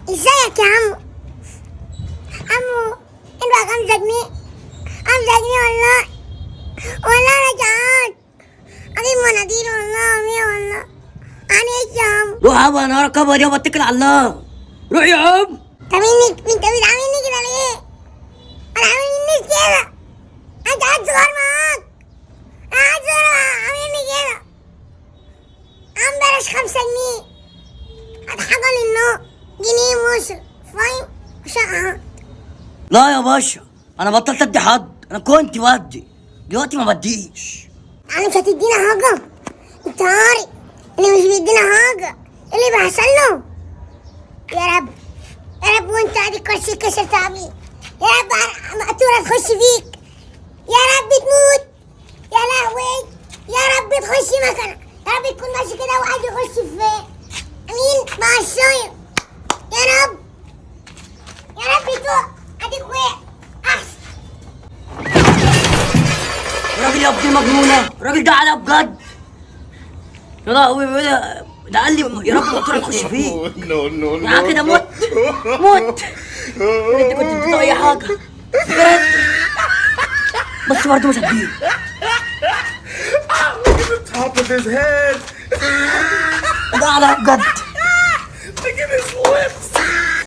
ازيك يا عمو؟ عمو انت بقى امزجني والله. والله انا جعان اجيب مناديل والله مية والله. انا ايش يا عمو؟ روح يابا، انا وراك ابيض يابا، اتكل على الله. روح يا عم. انت بتعاملني كده ليه؟ انا عاملني كده؟ انت قاعد صغير معاك، قاعد صغير عاملني كده. عم بلاش 5 جنيه، هات حاجة للنوم، جنيه مصر فاهم وشقة. لا يا باشا، انا بطلت ادي حد، انا كنت بدي دلوقتي ما بديش. يعني مش هتدينا حاجة؟ انت عارف اللي مش بيدينا حاجة اللي بيحصل له. يا رب يا رب وانت قاعد الكرسي كسر تعبي، يا رب مقتولة تخش فيك، يا رب تموت، يا لهوي، يا رب تخش مكانك، يا رب تكون ماشي كده وقاعد يخش في مين مع الشايب، يا رب يا رب تفوق اديك وقع احسن. الراجل يا ابني مجنونه، الراجل ده على بجد. يا لهوي، ده قال لي يا رب الدكتور تخش فيه. يا كده موت موت. انت كنت بتدوق اي حاجه بجد، بس برضه مش هتجيب. Top of his head. ده على بجد. Look at his lip.